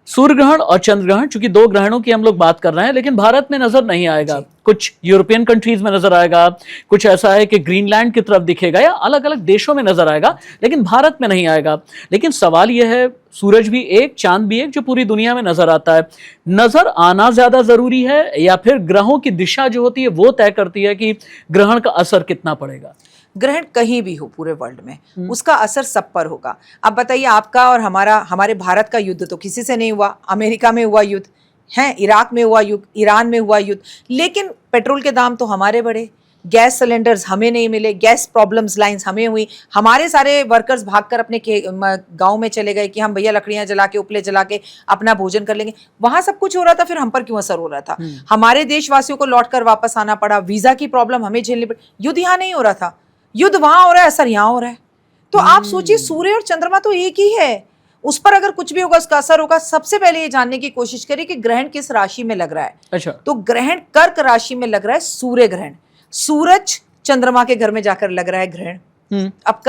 सूर्य ग्रहण और चंद्र ग्रहण, चूंकि दो ग्रहणों की हम लोग बात कर रहे हैं, लेकिन भारत में नजर नहीं आएगा। कुछ यूरोपियन कंट्रीज में नजर आएगा, कुछ ऐसा है कि ग्रीनलैंड की तरफ दिखेगा या अलग अलग देशों में नजर आएगा, लेकिन भारत में नहीं आएगा। लेकिन सवाल यह है, सूरज भी एक, चांद भी एक, जो पूरी दुनिया में नजर आता है। नजर आना ज्यादा जरूरी है या फिर ग्रहों की दिशा जो होती है वो तय करती है कि ग्रहण का असर कितना पड़ेगा? ग्रहण कहीं भी हो पूरे वर्ल्ड में, उसका असर सब पर होगा। अब बताइए, आपका और हमारे भारत का युद्ध तो किसी से नहीं हुआ। अमेरिका में हुआ युद्ध है, इराक में हुआ युद्ध, ईरान में हुआ युद्ध, लेकिन पेट्रोल के दाम तो हमारे बढ़े, गैस सिलेंडर्स हमें नहीं मिले, गैस प्रॉब्लम्स लाइंस हमें हुई, हमारे सारे वर्कर्स भागकर अपने गांव में चले गए कि हम भैया लकड़ियां जला के, उपले जला के अपना भोजन कर लेंगे। वहां सब कुछ हो रहा था, फिर हम पर क्यों असर हो रहा था? हमारे देशवासियों को लौटकर वापस आना पड़ा, वीजा की प्रॉब्लम हमें झेलनी पड़ी। युद्ध यहाँ नहीं हो रहा था, युद्ध वहां हो रहा है, असर यहाँ हो रहा है। तो आप सोचिए, सूर्य और चंद्रमा तो एक ही है, उस पर अगर कुछ भी होगा उसका असर होगा। सबसे पहले ये जानने की कोशिश करिए कि ग्रहण किस राशि में लग रहा है। अच्छा। तो ग्रहण कर्क राशि में लग रहा है, सूर्य ग्रहण। सूरज चंद्रमा के घर में जाकर लग रहा है ग्रहण। अब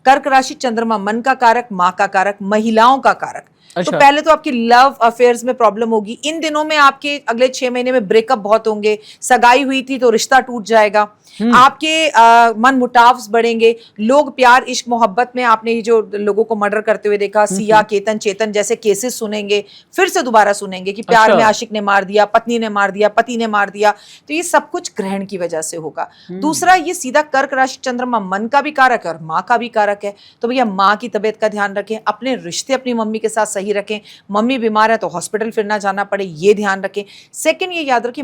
कर्क राशि, चंद्रमा मन का कारक, माँ का कारक, महिलाओं का कारक। अच्छा। तो पहले तो आपकी लव अफेयर्स में प्रॉब्लम होगी। इन दिनों में आपके अगले 6 महीने में ब्रेकअप बहुत होंगे। सगाई हुई थी तो रिश्ता टूट जाएगा। आपके मन मुटाव बढ़ेंगे। लोग प्यार इश्क मोहब्बत में, आपने ये जो लोगों को मर्डर करते हुए देखा, सिया, केतन, चेतन जैसे केसेस सुनेंगे, फिर से दोबारा सुनेंगे कि प्यार में आशिक ने मार दिया, पत्नी ने मार दिया, पति ने मार दिया। तो ये सब कुछ ग्रहण की वजह से होगा। दूसरा, ये सीधा कर्क राशि, चंद्रमा मन का भी कारक है और माँ का भी कारक है। तो भैया माँ की तबीयत का ध्यान रखें, अपने रिश्ते अपनी मम्मी के साथ सही रखें। मम्मी बीमार है तो हॉस्पिटल फिर ना जाना पड़े, ये ध्यान रखें। सेकंड, ये याद रखें,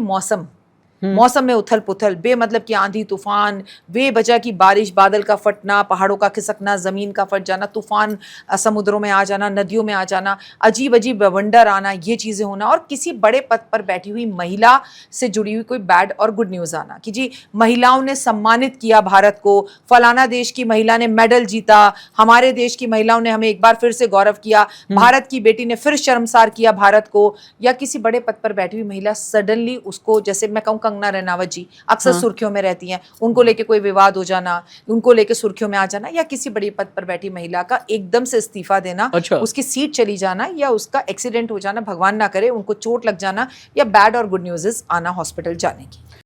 मौसम में उथल पुथल, बेमतलब की आंधी तूफान, बेवजह की बारिश, बादल का फटना, पहाड़ों का खिसकना, जमीन का फट जाना, तूफान समुद्रों में आ जाना, नदियों में आ जाना, अजीब अजीब बवंडर आना, ये चीजें होना। और किसी बड़े पद पर बैठी हुई महिला से जुड़ी हुई कोई बैड और गुड न्यूज आना कि जी महिलाओं ने सम्मानित किया भारत को, फलाना देश की महिला ने मेडल जीता, हमारे देश की महिलाओं ने हमें एक बार फिर से गौरव किया, भारत की बेटी ने फिर शर्मसार किया भारत को। या किसी बड़े पद पर बैठी हुई महिला सडनली उसको, जैसे मैं कहूँ कंगना रनावत जी अक्सर सुर्खियों में रहती हैं, उनको लेके कोई विवाद हो जाना, उनको लेके सुर्खियों में आ जाना, या किसी बड़ी पद पर बैठी महिला का एकदम से इस्तीफा देना, उसकी सीट चली जाना, या उसका एक्सीडेंट हो जाना, भगवान ना करे उनको चोट लग जाना, या बैड और गुड न्यूज़ आना हॉस्पिटल जाने की।